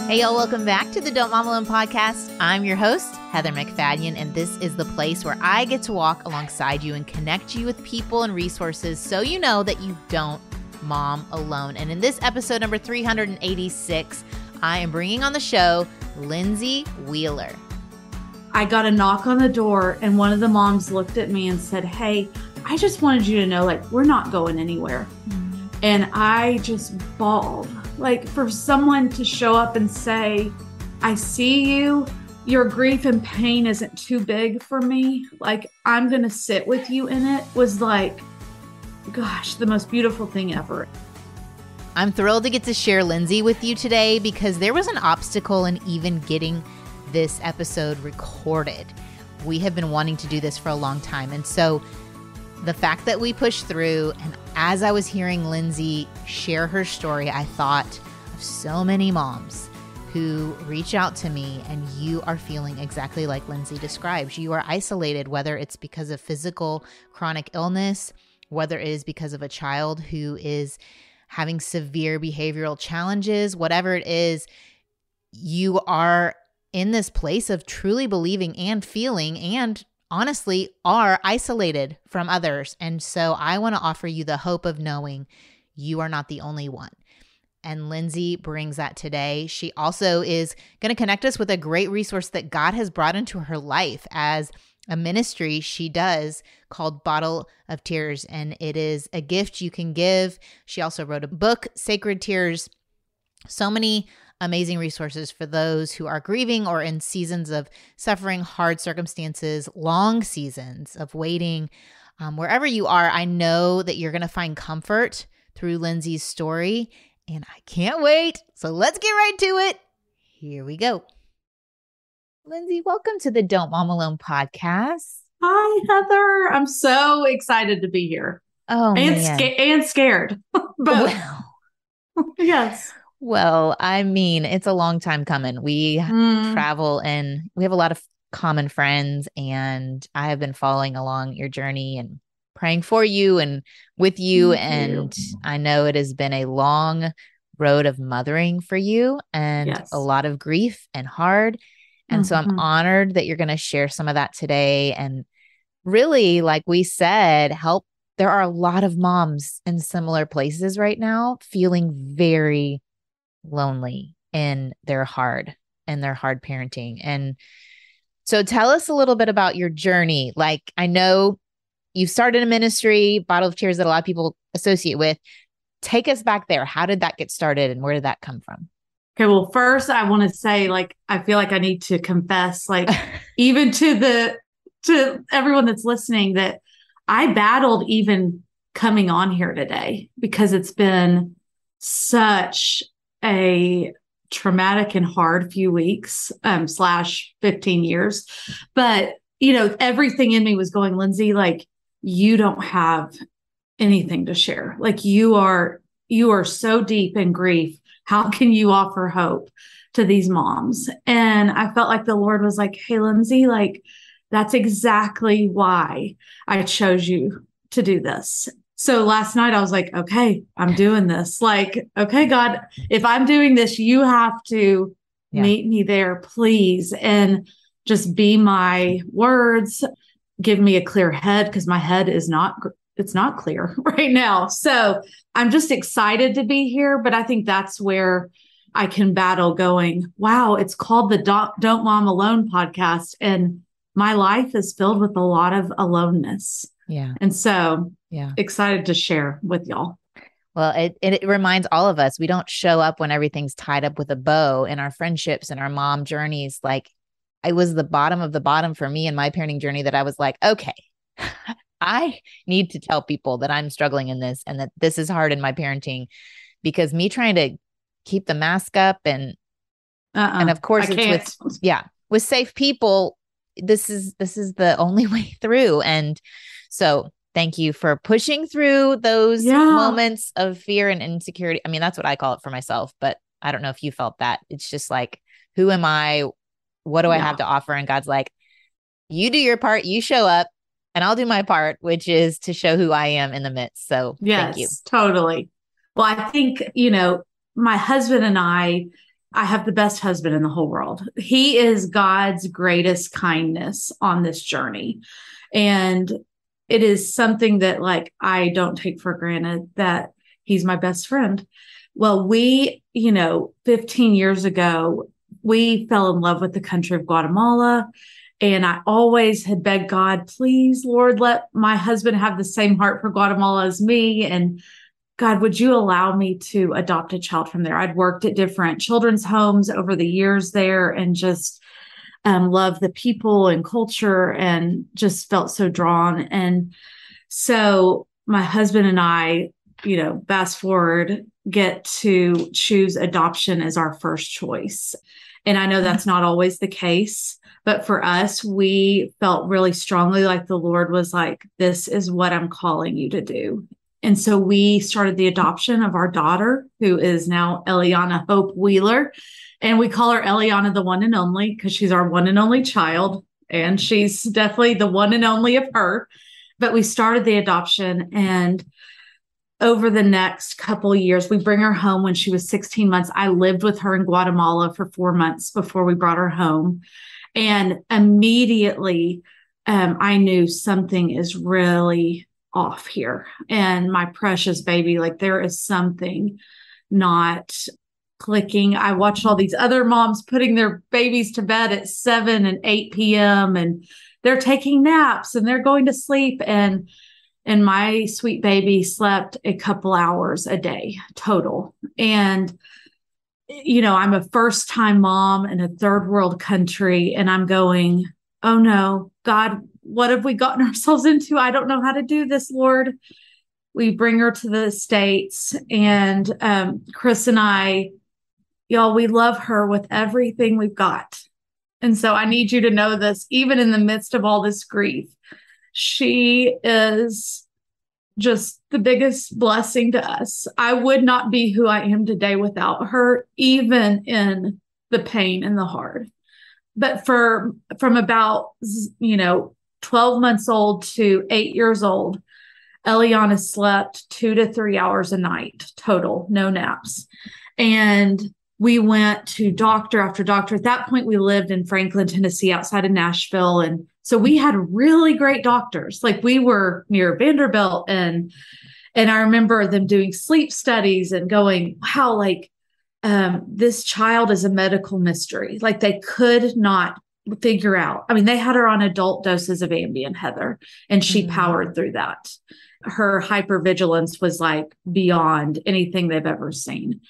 Hey, y'all, welcome back to the Don't Mom Alone podcast. I'm your host, Heather McFadden, and this is the place where I get to walk alongside you and connect you with people and resources so you know that you don't mom alone. And in this episode number 386, I am bringing on the show Lindsey Wheeler. I got a knock on the door and one of the moms looked at me and said, "Hey, I just wanted you to know, we're not going anywhere." And I just bawled. For someone to show up and say, "I see you, your grief and pain isn't too big for me. I'm going to sit with you in it," was gosh, the most beautiful thing ever. I'm thrilled to get to share Lindsey with you today because there was an obstacle in even getting this episode recorded. We have been wanting to do this for a long time. And so the fact that we pushed through, and as I was hearing Lindsey share her story, I thought of so many moms who reach out to me, and you are feeling exactly like Lindsey describes. You are isolated, whether it's because of physical chronic illness, whether it is because of a child who is having severe behavioral challenges, whatever it is, you are in this place of truly believing and feeling and honestly are isolated from others. And so I want to offer you the hope of knowing you are not the only one. And Lindsey brings that today. She also is going to connect us with a great resource that God has brought into her life as a ministry she does called Bottle of Tears. And it is a gift you can give. She also wrote a book, Sacred Tears. So many amazing resources for those who are grieving or in seasons of suffering, hard circumstances, long seasons of waiting. Wherever you are, I know that you're going to find comfort through Lindsey's story, and I can't wait. So let's get right to it. Here we go. Lindsey, welcome to the Don't Mom Alone podcast. Hi, Heather. I'm so excited to be here. Oh, and man. And scared. But yes. Well, I mean, it's a long time coming. We travel and we have a lot of common friends, and I have been following along your journey and praying for you and with you. And I know it has been a long road of mothering for you and a lot of grief and hard. And so I'm honored that you're going to share some of that today. And really, like we said, help. There are a lot of moms in similar places right now feeling very lonely in their hard parenting. And so tell us a little bit about your journey. I know you've started a ministry, Bottle of Tears, that a lot of people associate with. Take us back there. How did that get started and where did that come from? Okay, well, first I want to say, I feel like I need to confess, even to everyone that's listening, that I battled even coming on here today because it's been such a traumatic and hard few weeks, / 15 years. But, everything in me was going, "Lindsey, you don't have anything to share. You are so deep in grief. How can you offer hope to these moms?" And I felt like the Lord was like, "Hey, Lindsey, that's exactly why I chose you to do this." So last night I was like, "Okay, I'm doing this. Okay, God, if I'm doing this, you have to meet me there, please. And just be my words. Give me a clear head," because my head is it's not clear right now. So I'm just excited to be here. But I think that's where I can battle going, wow, it's called the Don't Mom Alone podcast. And my life is filled with a lot of aloneness. Yeah. And so excited to share with y'all. Well, it reminds all of us, we don't show up when everything's tied up with a bow in our friendships and our mom journeys. I was the bottom of the bottom for me in my parenting journey that I was like, okay, I need to tell people that I'm struggling in this and that this is hard in my parenting, because me trying to keep the mask up and of course it's with safe people, this is the only way through. And so thank you for pushing through those moments of fear and insecurity. I mean, that's what I call it for myself, but I don't know if you felt that. It's just who am I? What do I have to offer? And God's like, you do your part, you show up, and I'll do my part, which is to show who I am in the midst. So thank you. Totally. Well, I think, my husband and I I have the best husband in the whole world. He is God's greatest kindness on this journey. And it is something that like I don't take for granted that he's my best friend. Well, 15 years ago, we fell in love with the country of Guatemala. And I always had begged God, please, Lord, let my husband have the same heart for Guatemala as me. And God, would you allow me to adopt a child from there? I'd worked at different children's homes over the years there and just loved the people and culture and just felt so drawn. And so my husband and I, fast forward, get to choose adoption as our first choice. And I know that's not always the case, but for us, we felt really strongly like the Lord was like, this is what I'm calling you to do. And so we started the adoption of our daughter, who is now Eliana Hope Wheeler. And we call her Eliana the one and only because she's our one and only child. And she's definitely the one and only of her. But we started the adoption, and over the next couple of years, we bring her home when she was 16 months. I lived with her in Guatemala for 4 months before we brought her home. And immediately, I knew something is really off here. And my precious baby, like there is something not clicking. I watched all these other moms putting their babies to bed at 7 and 8 p.m. and they're taking naps and they're going to sleep. And my sweet baby slept a couple hours a day total. And, I'm a first time mom in a third world country. And I'm going, oh no, God, what have we gotten ourselves into? I don't know how to do this, Lord. We bring her to the States, and Chris and I, y'all, we love her with everything we've got. And so I need you to know this, even in the midst of all this grief, she is just the biggest blessing to us. I would not be who I am today without her, even in the pain and the hard. But from about, 12 months old to 8 years old, Eliana slept 2 to 3 hours a night total, no naps. And we went to doctor after doctor. At that point, we lived in Franklin, Tennessee, outside of Nashville. And so we had really great doctors. Like we were near Vanderbilt. And I remember them doing sleep studies and going, wow, like this child is a medical mystery. Like they could not figure out. I mean, they had her on adult doses of Ambien, Heather, and she powered through that. Her hypervigilance was like beyond anything they've ever seen.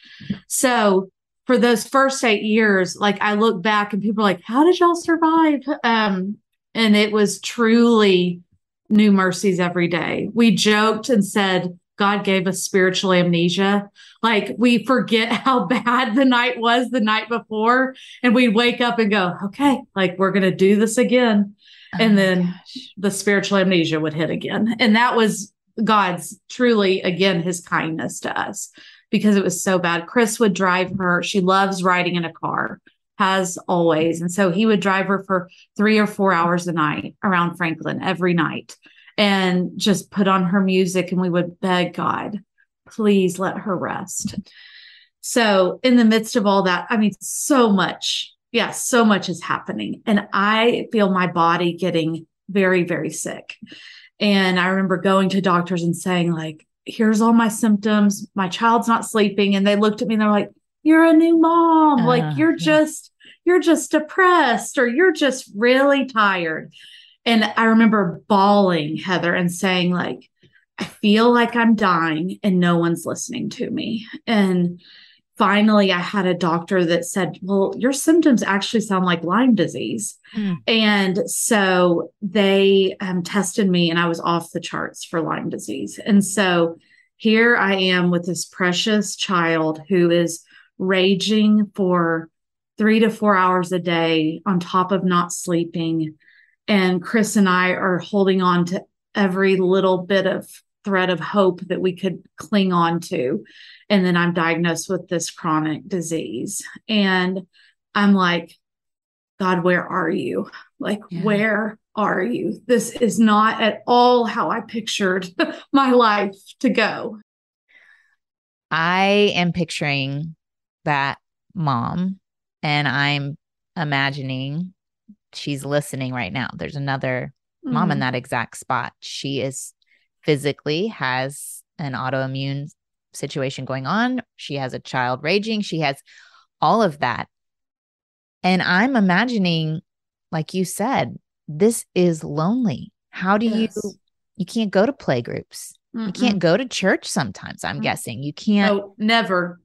So for those first 8 years, like I look back and people are like, how did y'all survive? And it was truly new mercies every day. We joked and said, God gave us spiritual amnesia. Like we forget how bad the night was the night before. And we'd wake up and go, okay, like we're going to do this again. And then the spiritual amnesia would hit again. And that was God's truly, again, his kindness to us because it was so bad. Chris would drive her. She loves riding in a car, has always. And so he would drive her for 3 or 4 hours a night around Franklin every night and just put on her music. And we would beg God, please let her rest. So in the midst of all that, I mean, so much is happening. And I feel my body getting very, very sick. And I remember going to doctors and saying, like, here's all my symptoms. My child's not sleeping. And they looked at me and they're like, you're a new mom. Like, you're just depressed or you're just really tired. And I remember bawling, Heather, and saying, like, I feel like I'm dying and no one's listening to me. And finally, I had a doctor that said, well, your symptoms actually sound like Lyme disease. And so they tested me and I was off the charts for Lyme disease. And so here I am with this precious child who is raging for 3 to 4 hours a day on top of not sleeping. And Chris and I are holding on to every little bit of thread of hope that we could cling on to. And then I'm diagnosed with this chronic disease. And I'm like, God, where are you? Like, where are you? This is not at all how I pictured my life to go. I am picturing that mom, and I'm imagining she's listening right now. There's another mom in that exact spot. She is physically has an autoimmune situation going on. She has a child raging. She has all of that. And I'm imagining, like you said, this is lonely. How do you can't go to play groups. You can't go to church sometimes, I'm guessing. You can't. Oh, never.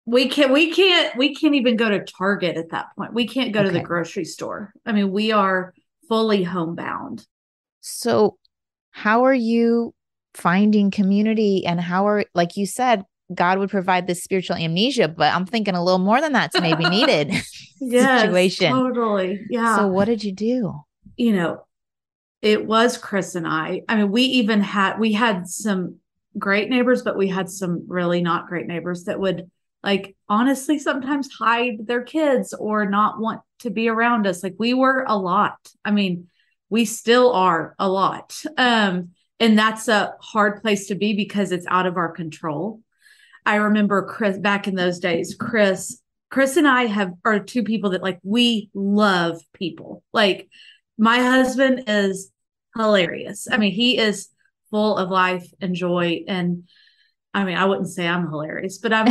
We can't even go to Target at that point. We can't go to the grocery store. I mean, we are fully homebound. So how are you finding community, and how are, like you said, God would provide this spiritual amnesia, but I'm thinking a little more than that's maybe needed. Yes, situation. Totally. Yeah. So what did you do? It was Chris and I. I mean, we had some great neighbors, but we had some really not great neighbors that would, like, honestly sometimes hide their kids or not want to be around us. Like, we were a lot. I mean, we still are a lot. And that's a hard place to be because it's out of our control. I remember Chris back in those days. Chris and I are two people that, like, we love people. Like, my husband is hilarious. I mean, he is full of life and joy. And I mean, I wouldn't say I'm hilarious, but I'm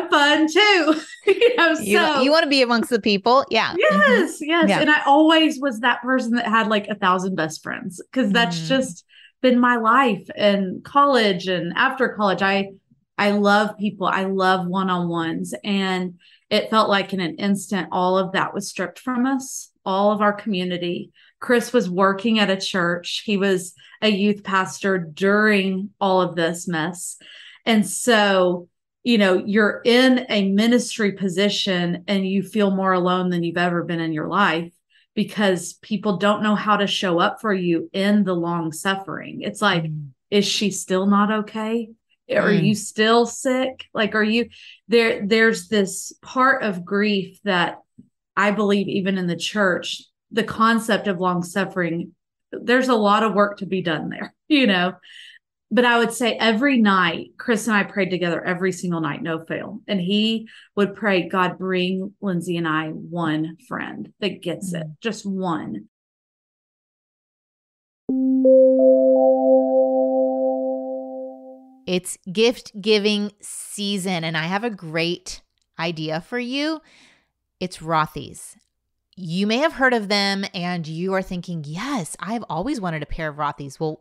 fun too. You want to be amongst the people. Yeah. Yes. Yeah. And I always was that person that had like 1,000 best friends, because that's just been my life in college and after college. I love people. I love one-on-ones. And it felt like in an instant, all of that was stripped from us, all of our community. Chris was working at a church. He was a youth pastor during all of this mess. And so, you're in a ministry position and you feel more alone than you've ever been in your life, because people don't know how to show up for you in the long suffering. It's like, is she still not okay? Are you still sick? Like, are you there? There's this part of grief that I believe, even in the church, the concept of long suffering, there's a lot of work to be done there, But I would say every night, Chris and I prayed together every single night, no fail. And he would pray, God, bring Lindsey and I one friend that gets it, just one. It's gift giving season, and I have a great idea for you. It's Rothy's. You may have heard of them and you are thinking, yes, I've always wanted a pair of Rothy's. Well,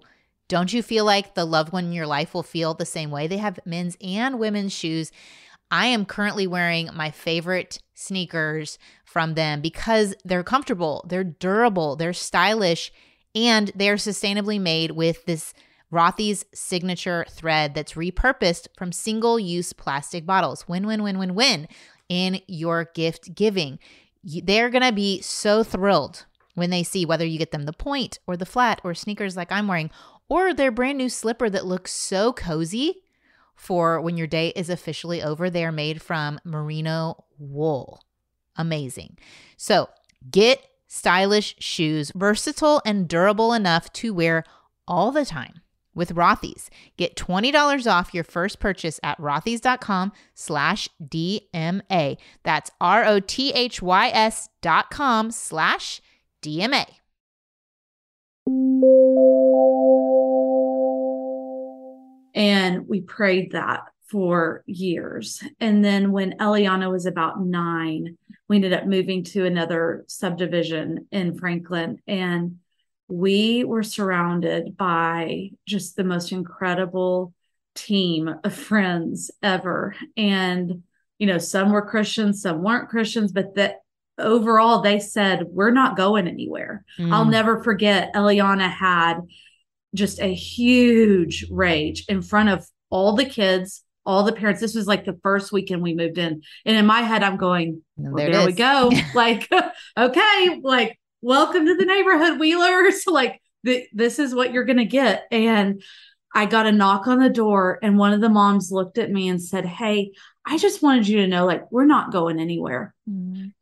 don't you feel like the loved one in your life will feel the same way? They have men's and women's shoes. I am currently wearing my favorite sneakers from them because they're comfortable, they're durable, they're stylish, and they're sustainably made with this Rothy's signature thread that's repurposed from single-use plastic bottles. Win, win, win, win, win in your gift giving. They're going to be so thrilled when they see whether you get them the point or the flat or sneakers like I'm wearing, or their brand new slipper that looks so cozy for when your day is officially over. They are made from merino wool. Amazing. So get stylish shoes, versatile and durable enough to wear all the time with Rothy's. Get $20 off your first purchase at rothys.com/DMA. That's ROTHYS.com/DMA. And we prayed that for years. And then when Eliana was about 9, we ended up moving to another subdivision in Franklin. And we were surrounded by just the most incredible team of friends ever. And, some were Christians, some weren't Christians, but that overall they said, we're not going anywhere. I'll never forget, Eliana had just a huge rage in front of all the kids, all the parents. This was like the first weekend we moved in. And in my head, I'm going, well, there we go. Like, okay, like, welcome to the neighborhood, Wheelers. Like, this is what you're going to get. And I got a knock on the door, and one of the moms looked at me and said, hey, I just wanted you to know, like, we're not going anywhere.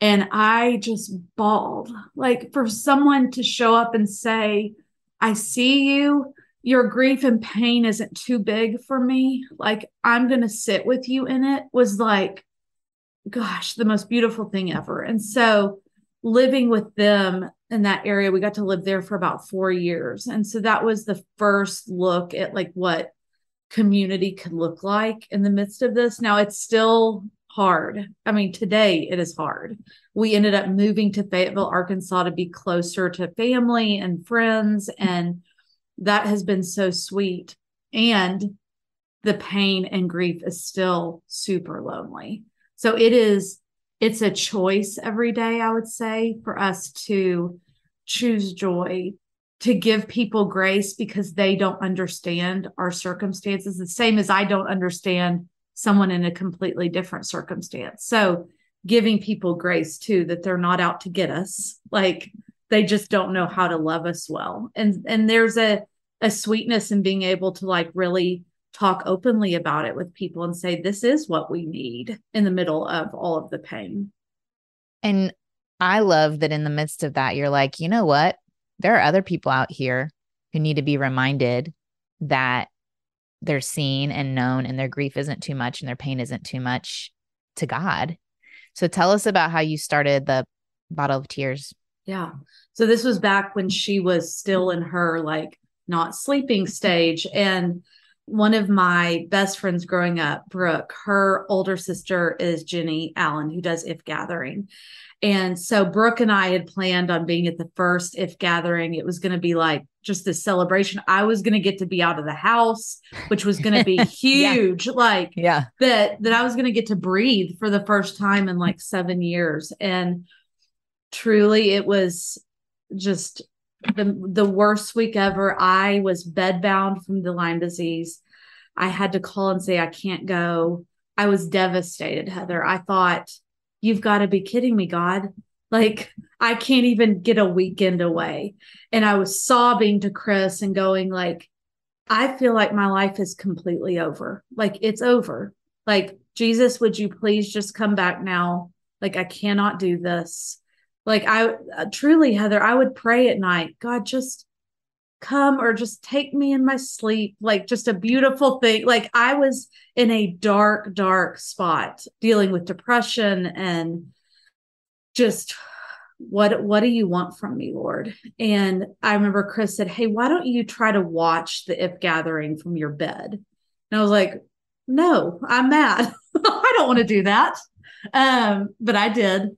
And I just bawled, like, for someone to show up and say, I see you. Your grief and pain isn't too big for me. Like, I'm going to sit with you in it, was like, gosh, the most beautiful thing ever. And so living with them in that area, we got to live there for about 4 years. And so that was the first look at like what community could look like in the midst of this. Now it's still hard. I mean, today it is hard. We ended up moving to Fayetteville, Arkansas to be closer to family and friends. And that has been so sweet. And the pain and grief is still super lonely. So it's a choice every day, I would say, for us to choose joy, to give people grace because they don't understand our circumstances, the same as I don't understand someone in a completely different circumstance. So giving people grace too, that they're not out to get us. Like they just don't know how to love us well. And there's a sweetness in being able to like really talk openly about it with people and say, this is what we need in the middle of all of the pain. And I love that in the midst of that, you're like, you know what? There are other people out here who need to be reminded that they're seen and known and their grief isn't too much and their pain isn't too much to God. So tell us about how you started the Bottle of Tears. Yeah. So this was back when she was still in her like not sleeping stage. And one of my best friends growing up, Brooke, her older sister is Jenny Allen, who does If Gathering. And so Brooke and I had planned on being at the first If Gathering. It was going to be like just this celebration. I was going to get to be out of the house, which was going to be huge. That I was going to get to breathe for the first time in like 7 years. And truly it was just the worst week ever. I was bedbound from the Lyme disease. I had to call and say, I can't go. I was devastated, Heather. I thought, you've got to be kidding me, God. Like, I can't even get a weekend away. And I was sobbing to Chris and going like, I feel like my life is completely over. Like, it's over. Like, Jesus, would you please just come back now? Like, I cannot do this. Like I truly, Heather, I would pray at night, God, just come or just take me in my sleep. Like just a beautiful thing. Like I was in a dark, dark spot dealing with depression and just what do you want from me, Lord? And I remember Chris said, hey, why don't you try to watch the If Gathering from your bed? And I was like, no, I'm mad. I don't want to do that. But I did.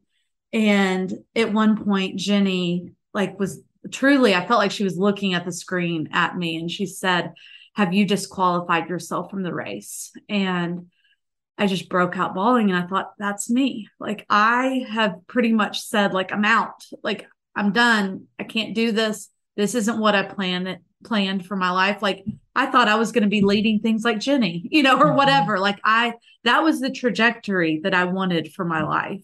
And at one point, Jenny like was truly, I felt like she was looking at the screen at me and she said, have you disqualified yourself from the race? And I just broke out bawling and I thought, that's me. Like I have pretty much said, like, I'm out, like I'm done. I can't do this. This isn't what I planned for my life. Like I thought I was going to be leading things like Jenny, or whatever. Like that was the trajectory that I wanted for my life,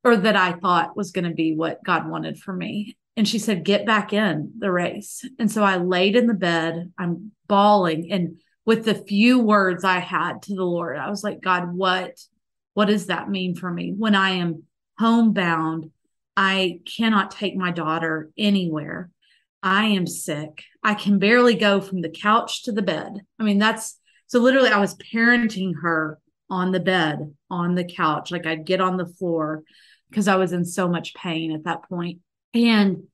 or that I thought was going to be what God wanted for me. And she said, get back in the race. And so I laid in the bed, I'm bawling. And with the few words I had to the Lord, I was like, God, what does that mean for me when I am homebound? I cannot take my daughter anywhere. I am sick. I can barely go from the couch to the bed. I mean, so literally I was parenting her on the bed, on the couch. Like I'd get on the floor because I was in so much pain at that point. And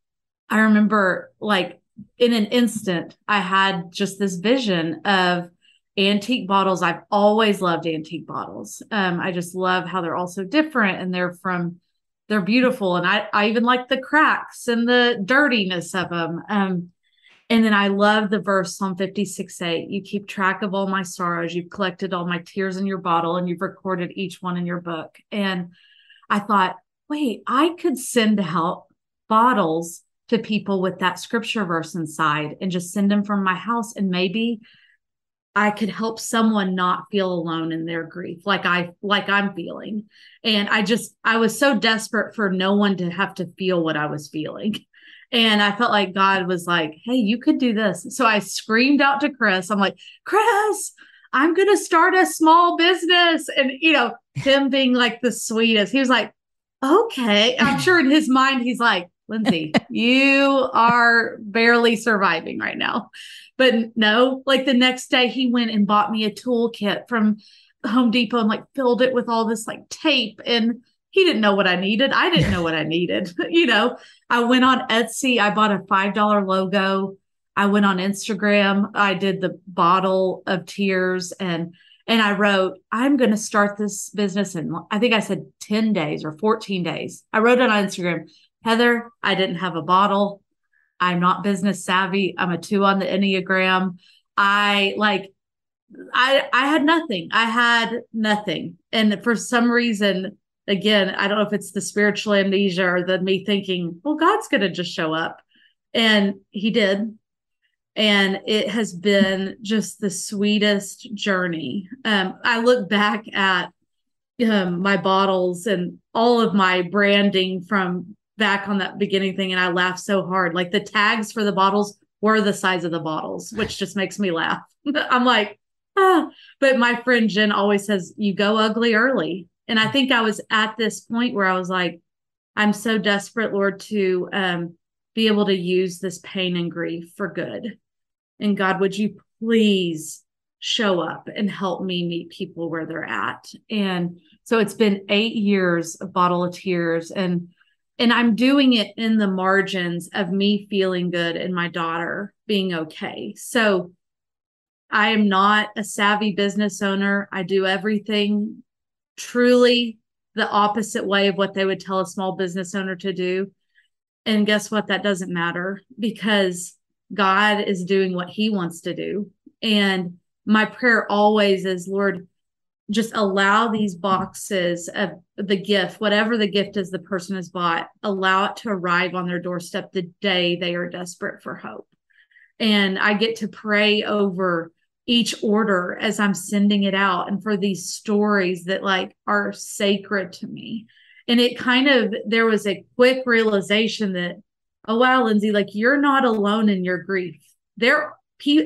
I remember like in an instant, I had just this vision of antique bottles. I've always loved antique bottles. I just love how they're all so different and they're beautiful. And I even like the cracks and the dirtiness of them. And then I love the verse Psalm 56:8. You keep track of all my sorrows. You've collected all my tears in your bottle and you've recorded each one in your book. And I thought, wait, I could send out bottles to people with that scripture verse inside and just send them from my house. And maybe I could help someone not feel alone in their grief like I'm feeling. And I was so desperate for no one to have to feel what I was feeling. And I felt like God was like, hey, you could do this. So I screamed out to Chris. I'm like, Chris, I'm going to start a small business. And, him being like the sweetest, he was like, okay. I'm sure in his mind, he's like, Lindsey, you are barely surviving right now. But no, like the next day he went and bought me a toolkit from Home Depot and like filled it with all this like tape. And he didn't know what I needed. I didn't know what I needed. I went on Etsy. I bought a $5 logo. I went on Instagram. I did the bottle of tears and I wrote, I'm going to start this business in, I think I said 10 days or 14 days. I wrote it on Instagram. Heather, I didn't have a bottle. I'm not business savvy. I'm a 2 on the Enneagram. I had nothing. I had nothing. And for some reason, again, I don't know if it's the spiritual amnesia or the me thinking, well, God's going to just show up. And he did. And it has been just the sweetest journey. I look back at my bottles and all of my branding from back on that beginning thing, and I laugh so hard. Like the tags for the bottles were the size of the bottles, which just makes me laugh. I'm like, ah. But my friend Jen always says, you go ugly early. And I think I was at this point where I was like, I'm so desperate, Lord, to be able to use this pain and grief for good. And God, would you please show up and help me meet people where they're at? And so it's been 8 years of Bottle of Tears, and I'm doing it in the margins of me feeling good and my daughter being okay. So I am not a savvy business owner. I do everything truly the opposite way of what they would tell a small business owner to do. And guess what? That doesn't matter because God is doing what he wants to do. And my prayer always is, Lord, just allow these boxes of the gift, whatever the gift is the person has bought, allow it to arrive on their doorstep the day they are desperate for hope. And I get to pray over each order as I'm sending it out and for these stories that like are sacred to me. And it there was a quick realization that, oh, wow, Lindsey, like you're not alone in your grief. There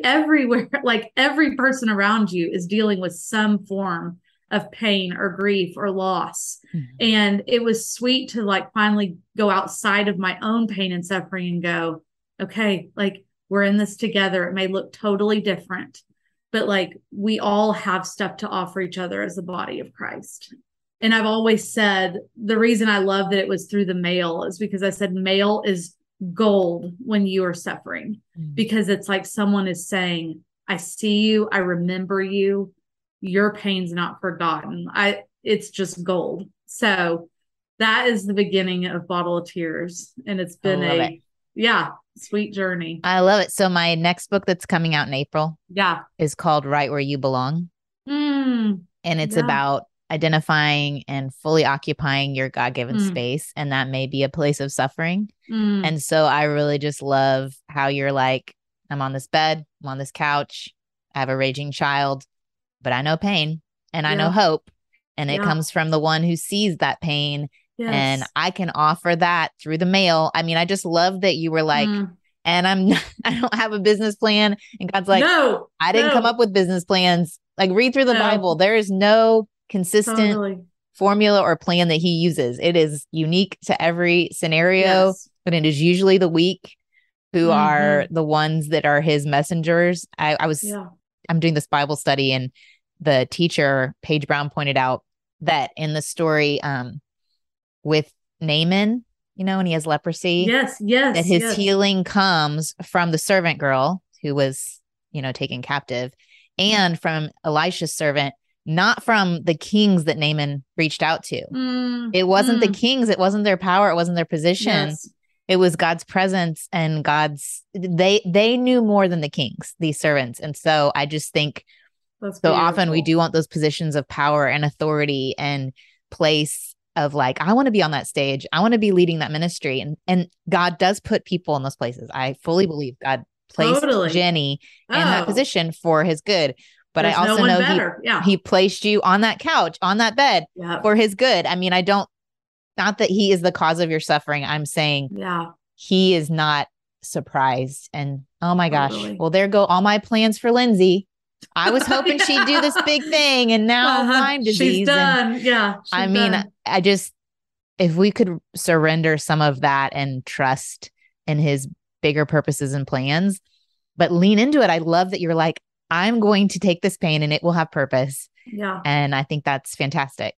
everywhere, like every person around you is dealing with some form of pain or grief or loss. Mm-hmm. And it was sweet to like finally go outside of my own pain and suffering and go, okay, like we're in this together. It may look totally different, but like we all have stuff to offer each other as the body of Christ. And I've always said the reason I love that it was through the mail is because I said mail is gold when you are suffering, because it's like someone is saying, I see you, I remember you, your pain's not forgotten. It's just gold. So that is the beginning of Bottle of Tears. And it's been sweet journey. I love it. So my next book that's coming out in April is called Right Where You Belong. And it's about identifying and fully occupying your God-given space. And that may be a place of suffering. And so I really just love how you're like, I'm on this bed, I'm on this couch, I have a raging child, but I know pain and I know hope. And it comes from the one who sees that pain. Yes. And I can offer that through the mail. I mean, I just love that you were like, and I don't have a business plan. And God's like, no, I didn't come up with business plans. Like read through the Bible. There is no consistent formula or plan that he uses. It is unique to every scenario, but it is usually the weak who are the ones that are his messengers. I'm doing this Bible study, and the teacher, Paige Brown, pointed out that in the story with Naaman, and he has leprosy. That his healing comes from the servant girl who was, taken captive, and from Elisha's servant, not from the kings that Naaman reached out to. It wasn't the kings. It wasn't their power. It wasn't their position. Yes. It was God's presence and they knew more than the kings, these servants. And so I just think often we do want those positions of power and authority and place of like, I want to be on that stage. I want to be leading that ministry. And God does put people in those places. I fully believe God placed Jenny in that position for his good. But I also know he placed you on that couch, on that bed for his good. I mean, not that he is the cause of your suffering. I'm saying he is not surprised. And oh my gosh, well, there go all my plans for Lindsey. I was hoping she'd do this big thing, and now Lyme disease. She's done. If we could surrender some of that and trust in his bigger purposes and plans, but lean into it. I love that you're like, I'm going to take this pain and it will have purpose. Yeah. And I think that's fantastic.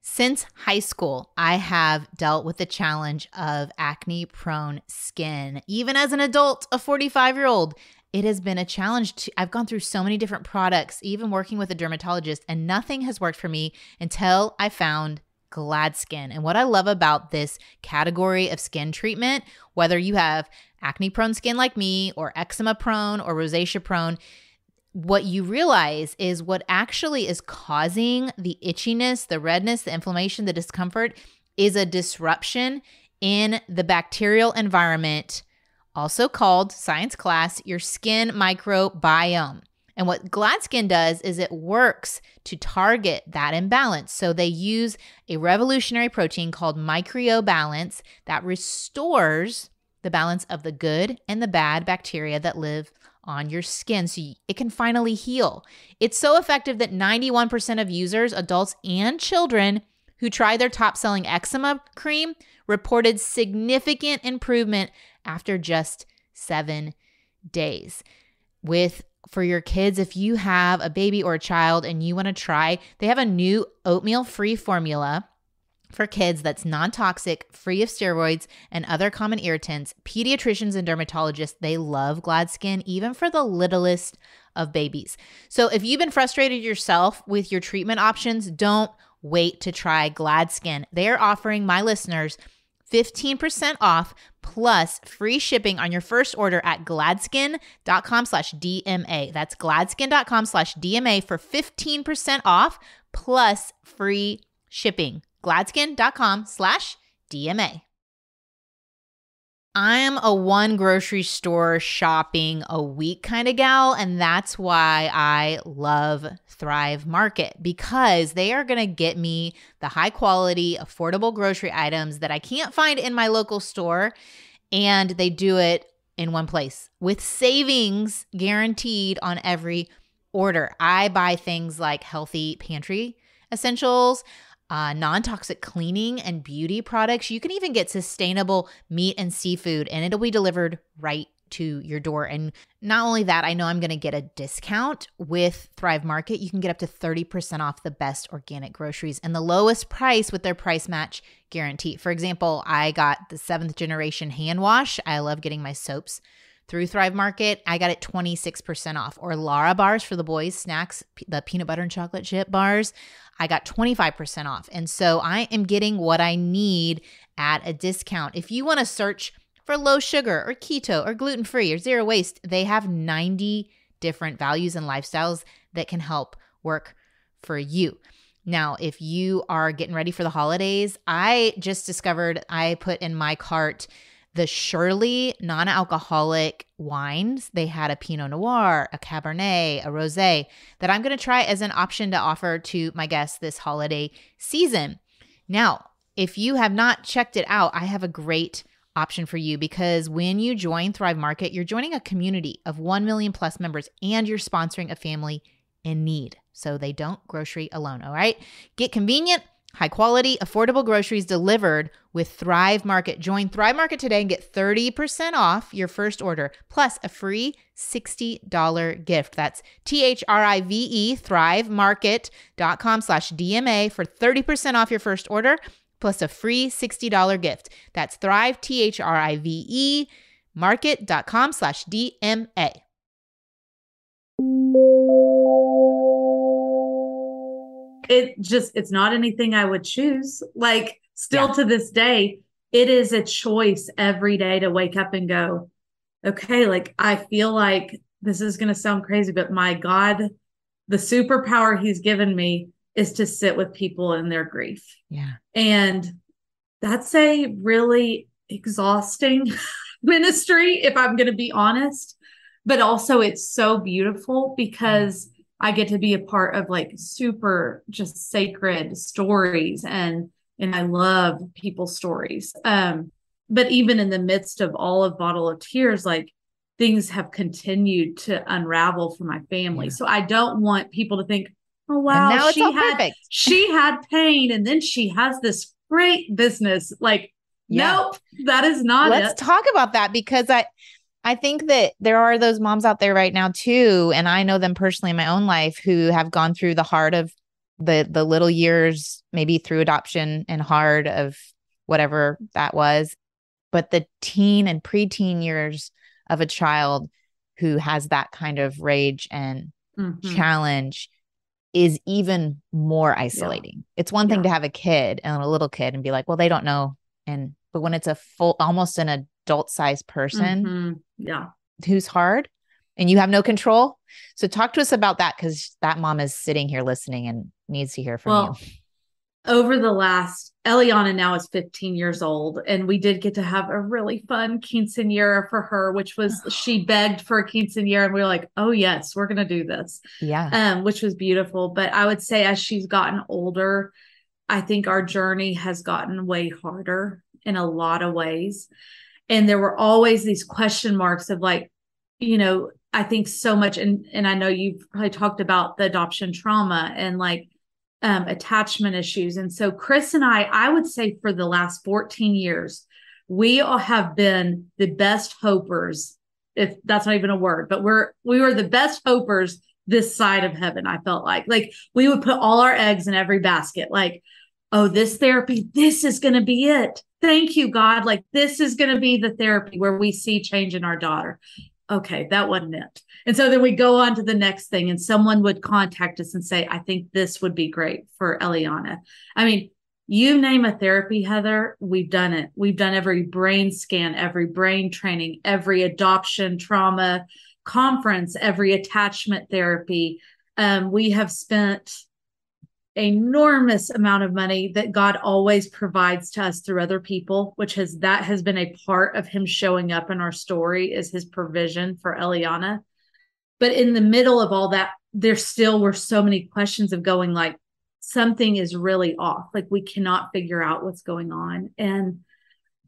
Since high school, I have dealt with the challenge of acne-prone skin. Even as an adult, a 45-year-old, it has been a challenge. I've gone through so many different products, even working with a dermatologist, and nothing has worked for me until I found GladSkin. And what I love about this category of skin treatment, whether you have acne-prone skin like me or eczema-prone or rosacea-prone, what you realize is what actually is causing the itchiness, the redness, the inflammation, the discomfort is a disruption in the bacterial environment, also called, science class, your skin microbiome. And what GladSkin does is it works to target that imbalance. So they use a revolutionary protein called microbalance that restores the balance of the good and the bad bacteria that live on your skin so it can finally heal. It's so effective that 91% of users, adults and children, who tried their top-selling eczema cream reported significant improvement after just 7 days. For your kids, if you have a baby or a child and you want to try, they have a new oatmeal-free formula for kids that's non-toxic, free of steroids and other common irritants. Pediatricians and dermatologists, they love GladSkin, even for the littlest of babies. So if you've been frustrated yourself with your treatment options, don't wait to try GladSkin. They're offering my listeners 15% off plus free shipping on your first order at gladskin.com/DMA. That's gladskin.com/DMA for 15% off plus free shipping. gladskin.com/DMA. I'm a one grocery store shopping a week kind of gal, and that's why I love Thrive Market, because they are going to get me the high quality, affordable grocery items that I can't find in my local store, and they do it in one place with savings guaranteed on every order. I buy things like healthy pantry essentials, non-toxic cleaning and beauty products. You can even get sustainable meat and seafood, and it'll be delivered right to your door. And not only that, I know I'm going to get a discount with Thrive Market. You can get up to 30% off the best organic groceries and the lowest price with their price match guarantee. For example, I got the 7th generation hand wash. I love getting my soaps through Thrive Market. I got it 26% off. Or Lara bars for the boys, snacks, the peanut butter and chocolate chip bars. I got 25% off. And so I am getting what I need at a discount. If you want to search for low sugar or keto or gluten-free or zero waste, they have 90 different values and lifestyles that can help work for you. Now, if you are getting ready for the holidays, I just discovered I put in my cart the Shirley non-alcoholic wines. They had a Pinot Noir, a Cabernet, a Rosé that I'm going to try as an option to offer to my guests this holiday season. Now, if you have not checked it out, I have a great option for you, because when you join Thrive Market, you're joining a community of 1 million plus members, and you're sponsoring a family in need. So they don't grocery alone, all right? Get convenient, high quality, affordable groceries delivered with Thrive Market. Join Thrive Market today and get 30% off your first order, plus a free $60 gift. That's THRIVE, thrivemarket.com/DMA for 30% off your first order, plus a free $60 gift. That's Thrive, THRIVE, market.com/DMA. It's not anything I would choose. Like, still to this day, it is a choice every day to wake up and go, okay, like, I feel like this is going to sound crazy, but my God, the superpower he's given me is to sit with people in their grief. Yeah. And that's a really exhausting ministry, if I'm going to be honest, but also it's so beautiful because I get to be a part of like super just sacred stories, and I love people's stories. But even in the midst of all of Bottle of Tears, like, things have continued to unravel for my family. So I don't want people to think, oh wow, now it's all perfect. She had pain and then she has this great business. Like, Yeah. Nope, that is not Let's it. talk about that because I think that there are those moms out there right now too, and I know them personally in my own life who have gone through the hard of the little years, maybe through adoption and hard of whatever that was, but the teen and preteen years of a child who has that kind of rage and challenge is even more isolating. It's one thing to have a kid and a little kid and be like, well, they don't know. But when it's a full, almost an adult sized person who's hard and you have no control. So talk to us about that because that mom is sitting here listening and needs to hear from you. Over the last, Eliana now is 15 years old, and we did get to have a really fun quinceanera for her, which was she begged for a quinceanera, and we were like, oh yes, we're gonna do this. Which was beautiful. But I would say as she's gotten older, I think our journey has gotten way harder in a lot of ways. And there were always these question marks of like, I think so much, and I know you've probably talked about the adoption trauma and like attachment issues. And so Chris and I would say for the last 14 years, we all have been the best hopers, if that's not even a word, but we were the best hopers this side of heaven. I felt like we would put all our eggs in every basket. Like, oh, this therapy, this is going to be it. Thank you, God. Like, this is going to be the therapy where we see change in our daughter. Okay, that wasn't it. And so then we go on to the next thing, and someone would contact us and say, I think this would be great for Eliana. I mean, you name a therapy, Heather, we've done it. We've done every brain scan, every brain training, every adoption trauma conference, every attachment therapy. We have spent enormous amount of money that God always provides to us through other people, that has been a part of him showing up in our story, is his provision for Eliana. But in the middle of all that, there still were so many questions of going like, something is really off. Like we cannot figure out what's going on. And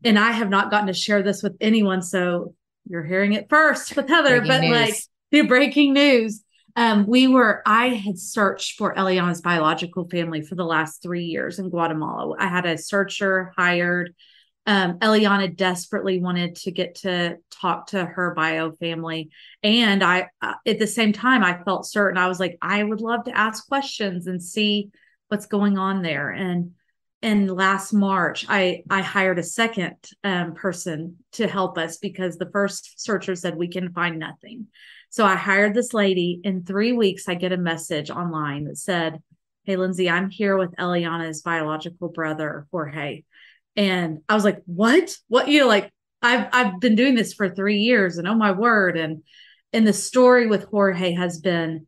I have not gotten to share this with anyone. So you're hearing it first with Heather, Breaking but news. Like the breaking news. I had searched for Eliana's biological family for the last 3 years in Guatemala. I had a searcher hired. Eliana desperately wanted to get to talk to her bio family. And I, at the same time, I felt certain. I was like, I would love to ask questions and see what's going on there. And last March, I hired a second person to help us because the first searcher said we can find nothing. So I hired this lady. In 3 weeks, I get a message online that said, hey, Lindsey, I'm here with Eliana's biological brother, Jorge. And I was like, what? Like I've been doing this for 3 years and oh my word. And the story with Jorge has been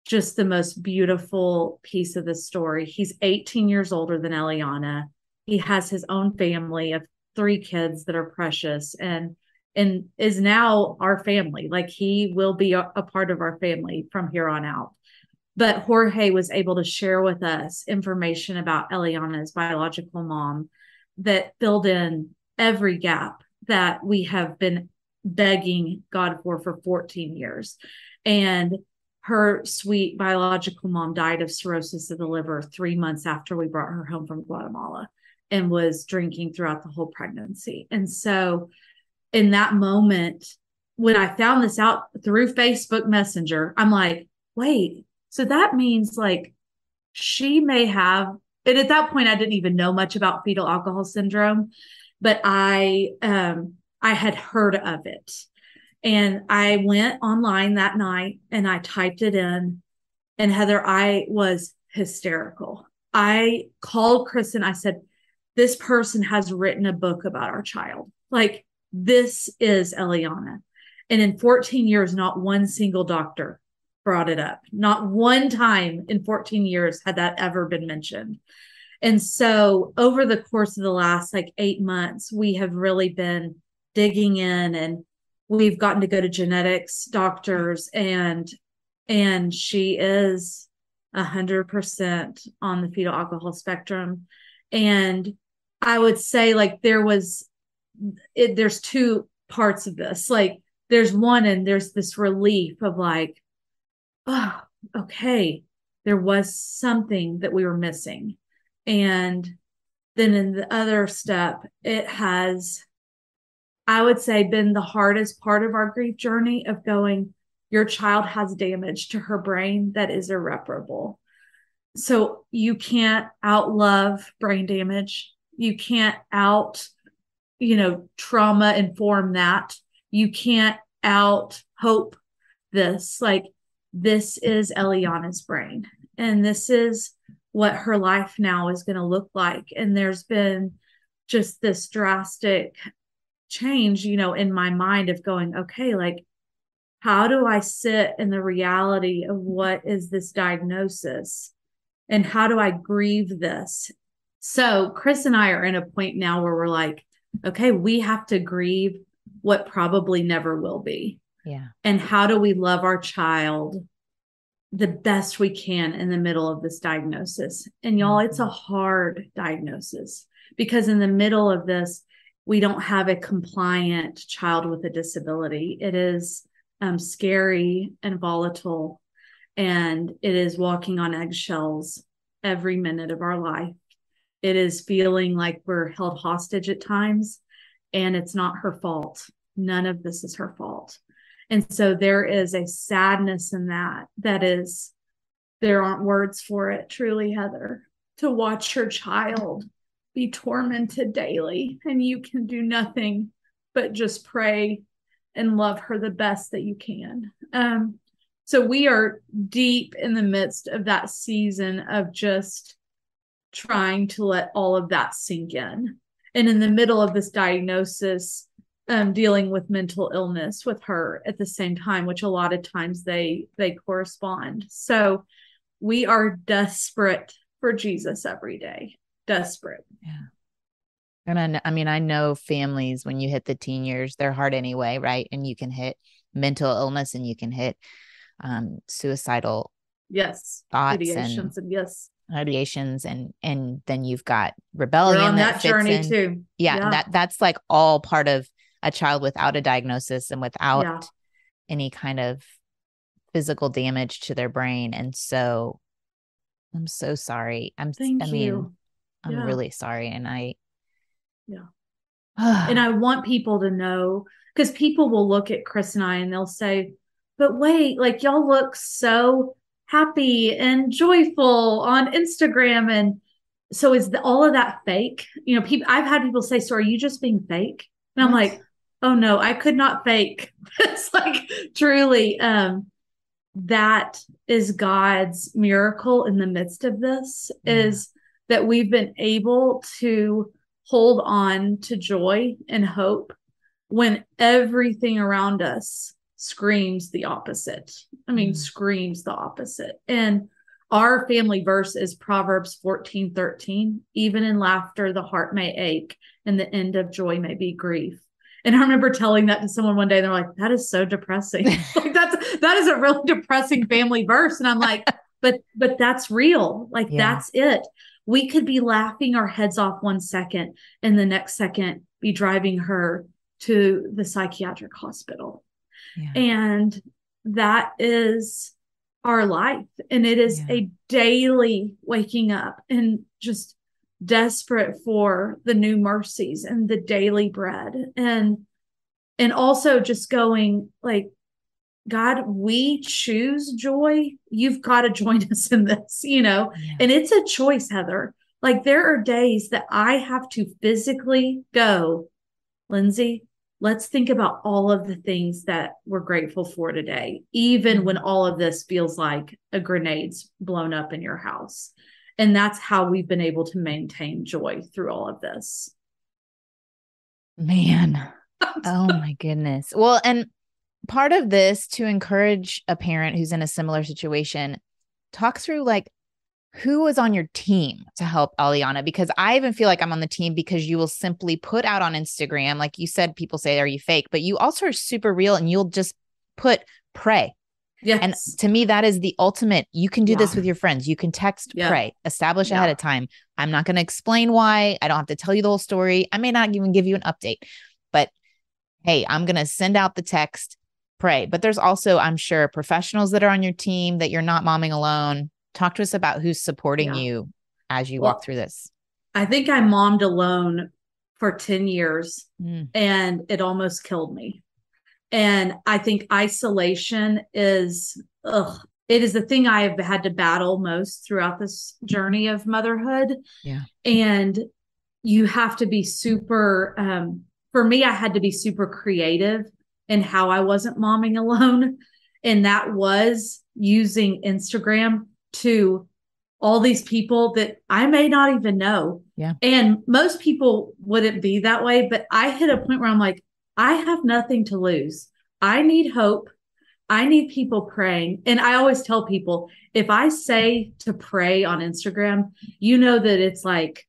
just the most beautiful piece of the story. He's 18 years older than Eliana. He has his own family of 3 kids that are precious and is now our family. Like he will be a part of our family from here on out. But Jorge was able to share with us information about Eliana's biological mom that filled in every gap that we have been begging God for 14 years. And her sweet biological mom died of cirrhosis of the liver 3 months after we brought her home from Guatemala and was drinking throughout the whole pregnancy. And so in that moment, when I found this out through Facebook Messenger, I'm like, wait, so that means like she may have, and at that point, I didn't even know much about fetal alcohol syndrome, but I had heard of it. And I went online that night and I typed it in. And Heather, I was hysterical. I called Chris and I said, this person has written a book about our child. Like, this is Eliana. And in 14 years, not one single doctor brought it up. Not one time in 14 years had that ever been mentioned. And so over the course of the last 8 months, we have really been digging in and we've gotten to go to genetics doctors and she is 100% on the fetal alcohol spectrum. And I would say there's 2 parts of this. There's one, and there's this relief of oh, okay, there was something that we were missing. And then in the other step, it has, I would say, been the hardest part of our grief journey of going, your child has damage to her brain that is irreparable. So you can't outlove brain damage. You can't trauma inform that. You can't out hope this. Like, this is Eliana's brain, and this is what her life now is going to look like. And there's been just this drastic change, in my mind of going, okay, like, how do I sit in the reality of what is this diagnosis and how do I grieve this? So Chris and I are in a point now where we're like, okay, we have to grieve what probably never will be. Yeah. And how do we love our child the best we can in the middle of this diagnosis? And y'all, it's a hard diagnosis because in the middle of this, we don't have a compliant child with a disability. It is scary and volatile, and it is walking on eggshells every minute of our life. It is feeling like we're held hostage at times, and it's not her fault. None of this is her fault. And so there is a sadness in that is, there aren't words for it, truly, Heather, to watch your child be tormented daily, and you can do nothing but just pray and love her the best that you can. So we are deep in the midst of that season of just trying to let all of that sink in. And in the middle of this diagnosis, dealing with mental illness with her at the same time, which a lot of times they correspond. So we are desperate for Jesus every day. Desperate. Yeah. And I know families, when you hit the teen years, they're hard anyway, right? And you can hit mental illness and you can hit suicidal thoughts ideations and ideations, and then you've got rebellion. We're on that journey in, too. Yeah. And that's like all part of a child without a diagnosis and without any kind of physical damage to their brain. And so I'm so sorry. I'm really sorry. And and I want people to know, because people will look at Chris and I and they'll say, but wait, like, y'all look so happy and joyful on Instagram. And so is all of that fake? I've had people say, so are you just being fake? And I'm like, oh no, I could not fake. It's like, truly, that is God's miracle in the midst of this, is that we've been able to hold on to joy and hope when everything around us screams the opposite. Screams the opposite. And our family verse is Proverbs 14:13. Even in laughter, the heart may ache, and the end of joy may be grief. And I remember telling that to someone one day, and they're like, that is so depressing. Like, that is a really depressing family verse. And I'm like, but that's real. Like, that's it. We could be laughing our heads off one second and the next second be driving her to the psychiatric hospital. Yeah. And that is our life. And it is a daily waking up and just desperate for the new mercies and the daily bread. And also just going like, God, we choose joy. You've got to join us in this, and it's a choice, Heather. Like, there are days that I have to physically go, Lindsey, let's think about all of the things that we're grateful for today, even when all of this feels like a grenade's blown up in your house. And that's how we've been able to maintain joy through all of this. Man. Oh my goodness. Well, and part of this, to encourage a parent who's in a similar situation, talk through like who was on your team to help Eliana, because I even feel like I'm on the team because you will simply put out on Instagram, like you said, people say, are you fake? But you also are super real, and you'll just put pray. Yes. And to me, that is the ultimate. You can do this with your friends. You can text, pray, establish ahead of time. I'm not going to explain why. I don't have to tell you the whole story. I may not even give you an update, but hey, I'm going to send out the text, pray. But there's also, I'm sure, professionals that are on your team, that you're not momming alone. Talk to us about who's supporting you as you walk through this. I think I mommed alone for 10 years Mm. and it almost killed me. And I think isolation is, it is the thing I have had to battle most throughout this journey of motherhood. Yeah. And you have to be super, for me, I had to be super creative in how I wasn't momming alone. And that was using Instagram to all these people that I may not even know. Yeah. And most people wouldn't be that way, but I hit a point where I'm like, I have nothing to lose. I need hope. I need people praying. And I always tell people, if I say to pray on Instagram, you know that it's like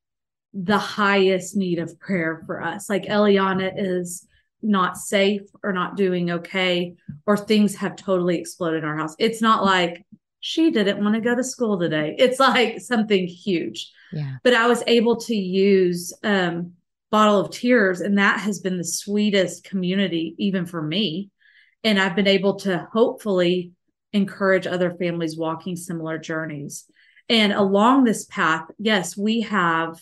the highest need of prayer for us. Like Eliana is not safe or not doing okay, or things have totally exploded in our house. It's not like she didn't want to go to school today. It's like something huge. Yeah. But I was able to use Bottle of Tears, and that has been the sweetest community, even for me. And I've been able to hopefully encourage other families walking similar journeys. And along this path, yes, we have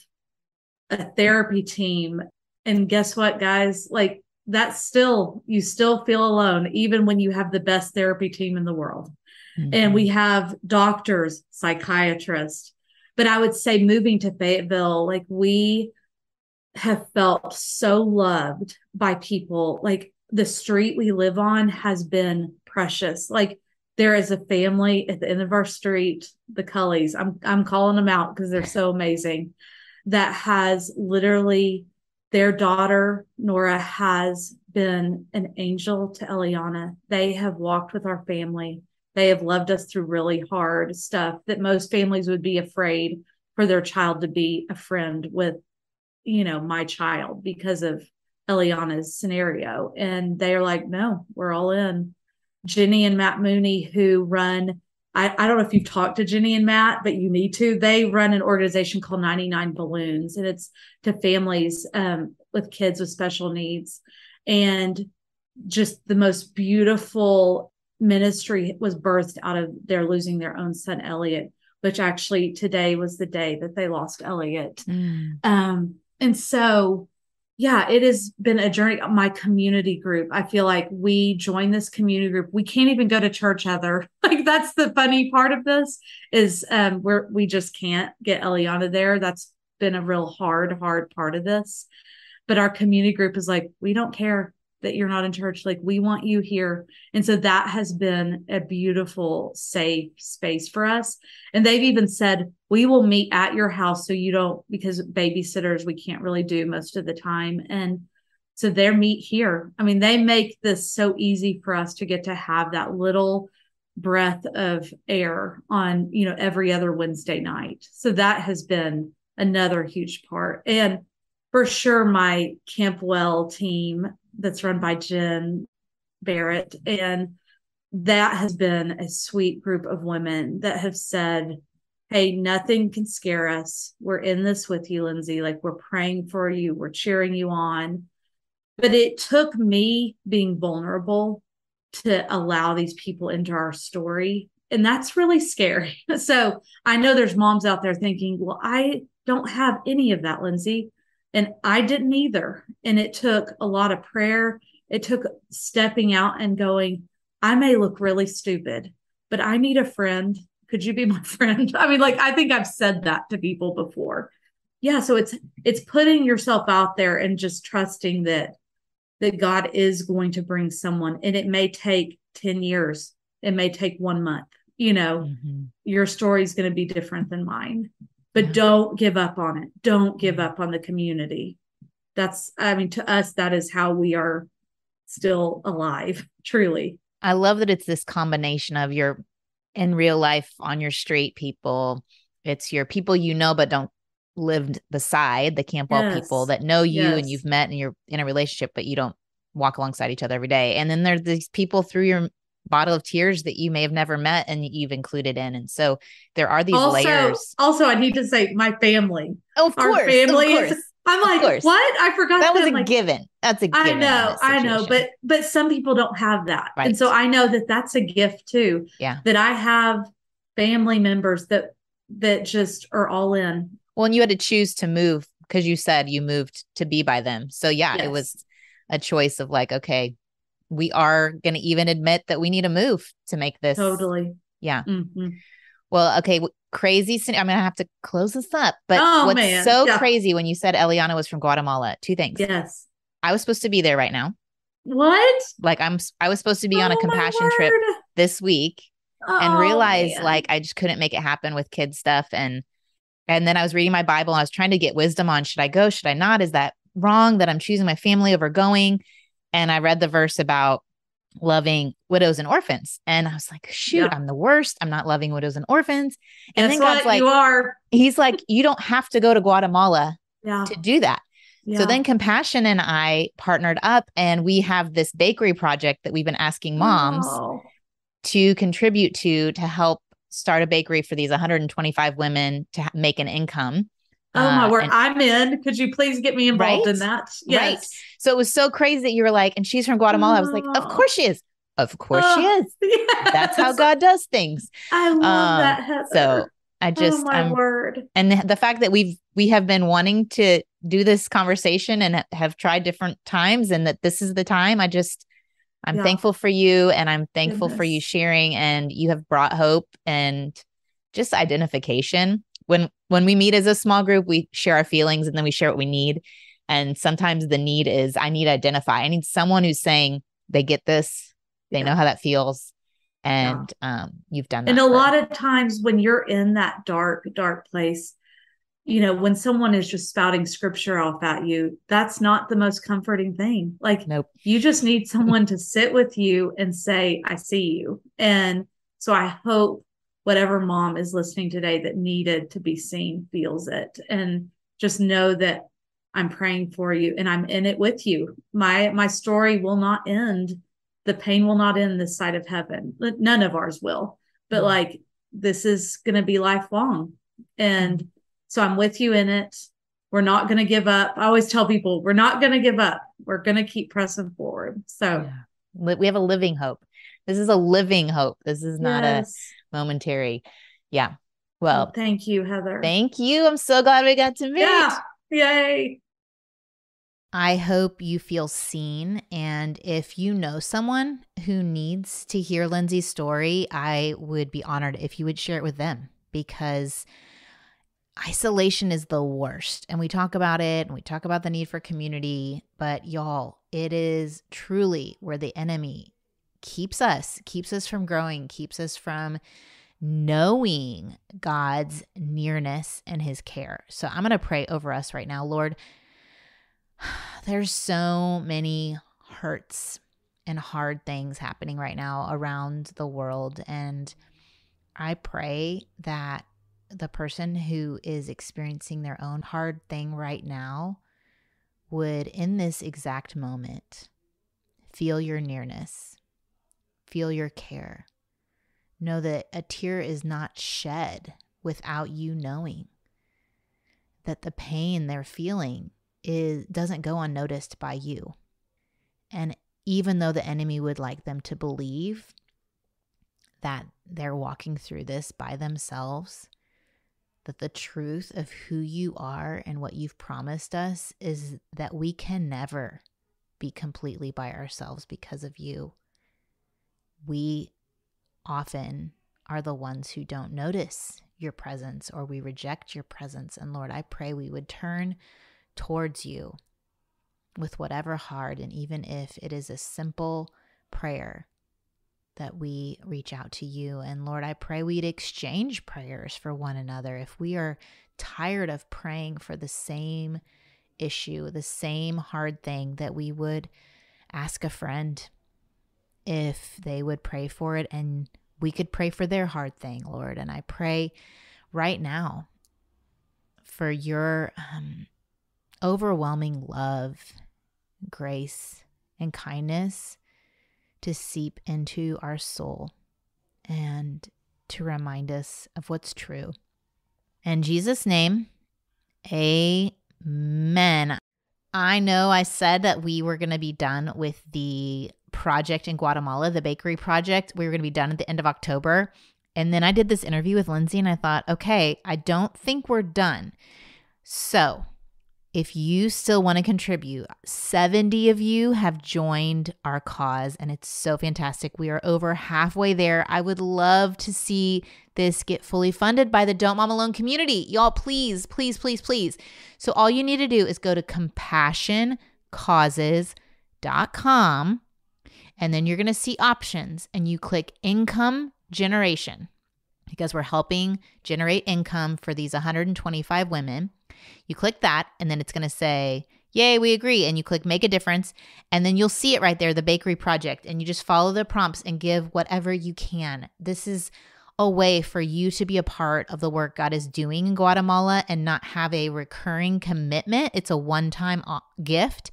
a therapy team. And guess what, guys? Like that's still, you still feel alone, even when you have the best therapy team in the world. Mm-hmm. And we have doctors, psychiatrists. But I would say moving to Fayetteville, like we have felt so loved by people. Like the street we live on has been precious. Like there is a family at the end of our street, the Cullys. I'm calling them out because they're so amazing. That has literally, their daughter Nora has been an angel to Eliana. They have walked with our family. They have loved us through really hard stuff that most families would be afraid for their child to be a friend with, you know, my child because of Eliana's scenario. And they're like, no, we're all in. Jenny and Matt Mooney, who run, I don't know if you've talked to Jenny and Matt, but you need to. They run an organization called 99 Balloons, and it's to families with kids with special needs. And just the most beautiful ministry was birthed out of their losing their own son, Elliot, which actually today was the day that they lost Elliot. And so, yeah, it has been a journey. My community group, I feel like we joined this community group. We can't even go to church, Heather. Like that's the funny part of this is we just can't get Eliana there. That's been a real hard part of this. But our community group is like, we don't care that you're not in church. Like we want you here. And so that has been a beautiful, safe space for us. And they've even said, we will meet at your house. So you don't, because babysitters, we can't really do most of the time. And so they meet here. I mean, they make this so easy for us to get to have that little breath of air on, you know, every other Wednesday night. So that has been another huge part. And for sure, my Campwell team that's run by Jen Barrett. And that has been a sweet group of women that have said, hey, nothing can scare us. We're in this with you, Lindsey. Like we're praying for you. We're cheering you on. But it took me being vulnerable to allow these people into our story. And that's really scary. So I know there's moms out there thinking, well, I don't have any of that, Lindsey. And I didn't either. And it took a lot of prayer. It took stepping out and going, I may look really stupid, but I need a friend. Could you be my friend? I mean, like, I think I've said that to people before. Yeah. So it's putting yourself out there and just trusting that God is going to bring someone. And it may take 10 years. It may take 1 month. You know, your story is going to be different than mine. But don't give up on it. Don't give up on the community. I mean, to us, that is how we are still alive, truly. I love that it's this combination of your in real life on your street people. It's your people you know, but don't live beside the Campwell people that know you and you've met and you're in a relationship, but you don't walk alongside each other every day. And then there's these people through your Bottle of Tears that you may have never met and you've included in. And so there are these layers. Also, I need to say my family. Oh, of course. Our family is, I'm like, what? I forgot that was a like, given. That's a given. I know, but some people don't have that. Right. And so I know that that's a gift too. Yeah. That I have family members that just are all in. Well, and you had to choose to move because you said you moved to be by them. So yeah, it was a choice of like, okay, we are going to even admit that we need to move to make this. Totally. Yeah. Mm-hmm. Well, okay. Crazy. I'm going to have to close this up. But what's so crazy when you said Eliana was from Guatemala, two things. Yes. I was supposed to be there right now. What? Like I was supposed to be on a compassion trip this week and realized like I just couldn't make it happen with kid stuff. And then I was reading my Bible and I was trying to get wisdom on, should I go? Should I not? Is that wrong that I'm choosing my family over going? And I read the verse about loving widows and orphans. And I was like, shoot, I'm the worst. I'm not loving widows and orphans. And then God's like, you are. He's like, you don't have to go to Guatemala to do that. Yeah. So then Compassion and I partnered up and we have this bakery project that we've been asking moms to contribute to help start a bakery for these 125 women to make an income. Oh my word. I'm in. Could you please get me involved in that? Yes. Right. So it was so crazy that you were like, and she's from Guatemala. I was like, of course she is. Of course she is. Yes. That's how God does things. I love that, Heather. So I just, word. And the fact that we have been wanting to do this conversation and have tried different times and that this is the time, I'm thankful for you. And I'm thankful for you sharing, and you have brought hope and just identification. When we meet as a small group, we share our feelings and then we share what we need. And sometimes the need is, I need to identify. I need someone who's saying they get this, they know how that feels. And you've done that. And a lot of times when you're in that dark, dark place, when someone is just spouting scripture off at you, that's not the most comforting thing. Like, nope. You just need someone to sit with you and say, I see you. And so I hope whatever mom is listening today that needed to be seen feels it, and just know that I'm praying for you and I'm in it with you. My story will not end. The pain will not end this side of heaven. None of ours will, but like, this is going to be lifelong. And so I'm with you in it. We're not going to give up. I always tell people, we're not going to give up. We're going to keep pressing forward. So we have a living hope. This is a living hope. This is not a momentary. Yeah. Well, thank you, Heather. Thank you. I'm so glad we got to meet. Yeah. Yay. I hope you feel seen. And if you know someone who needs to hear Lindsey's story, I would be honored if you would share it with them, because isolation is the worst. And we talk about it and we talk about the need for community, but y'all, it is truly where the enemy keeps us from growing, keeps us from knowing God's nearness and his care. So I'm going to pray over us right now. Lord, there's so many hurts and hard things happening right now around the world. And I pray that the person who is experiencing their own hard thing right now would, in this exact moment, feel your nearness, feel your care. Know that a tear is not shed without you knowing that the pain they're feeling doesn't go unnoticed by you. And even though the enemy would like them to believe that they're walking through this by themselves, that the truth of who you are and what you've promised us is that we can never be completely by ourselves because of you. We often are the ones who don't notice your presence, or we reject your presence. And Lord, I pray we would turn towards you with whatever hard, and even if it is a simple prayer, that we reach out to you. And Lord, I pray we'd exchange prayers for one another. If we are tired of praying for the same issue, the same hard thing, that we would ask a friend if they would pray for it, and we could pray for their hard thing, Lord. And I pray right now for your overwhelming love, grace, and kindness to seep into our soul and to remind us of what's true. In Jesus' name, amen. I know I said that we were going to be done with the project in Guatemala, the bakery project. We were going to be done at the end of October. And then I did this interview with Lindsey and I thought, okay, I don't think we're done. So if you still want to contribute, 70 of you have joined our cause, and it's so fantastic. We are over halfway there. I would love to see this get fully funded by the Don't Mom Alone community. Y'all, please, please, please, please. So all you need to do is go to compassioncauses.com, and then you're going to see options, and you click income generation because we're helping generate income for these 125 women. You click that, and then it's going to say, yay, we agree. And you click make a difference. And then you'll see it right there, the bakery project. And you just follow the prompts and give whatever you can. This is a way for you to be a part of the work God is doing in Guatemala and not have a recurring commitment. It's a one-time gift.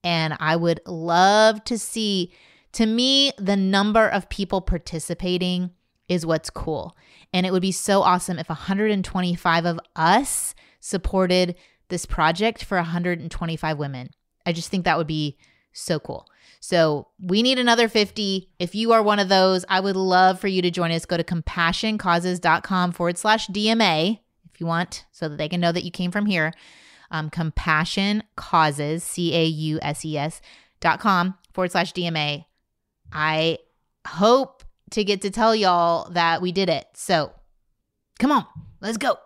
And I would love to see, to me, the number of people participating is what's cool. And it would be so awesome if 125 of us supported this project for 125 women. I just think that would be so cool. So we need another 50. If you are one of those, I would love for you to join us. Go to compassioncauses.com/DMA if you want, so that they can know that you came from here. Compassion Causes, CAUSES.com/DMA. I hope to get to tell y'all that we did it. So come on, let's go.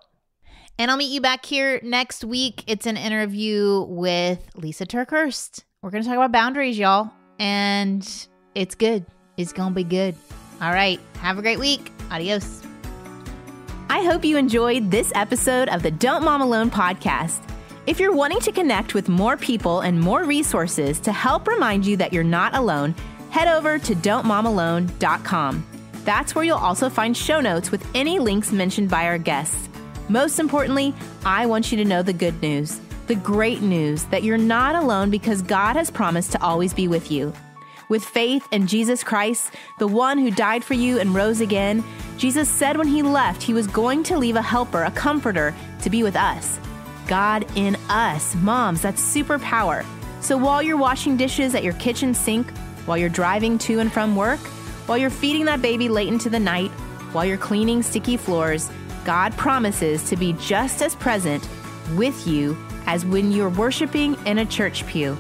And I'll meet you back here next week. It's an interview with Lisa Turkhurst. We're going to talk about boundaries, y'all. And it's good. It's going to be good. All right. Have a great week. Adios. I hope you enjoyed this episode of the Don't Mom Alone podcast. If you're wanting to connect with more people and more resources to help remind you that you're not alone, head over to don'tmomalone.com. That's where you'll also find show notes with any links mentioned by our guests. Most importantly, I want you to know the good news, the great news that you're not alone because God has promised to always be with you. With faith in Jesus Christ, the one who died for you and rose again, Jesus said when he left, he was going to leave a helper, a comforter, to be with us. God in us. Moms, that's superpower. So while you're washing dishes at your kitchen sink, while you're driving to and from work, while you're feeding that baby late into the night, while you're cleaning sticky floors, God promises to be just as present with you as when you're worshiping in a church pew.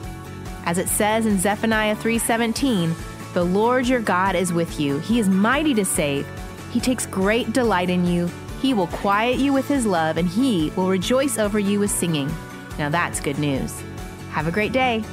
As it says in Zephaniah 3:17, the Lord your God is with you. He is mighty to save. He takes great delight in you. He will quiet you with his love, and he will rejoice over you with singing. Now that's good news. Have a great day.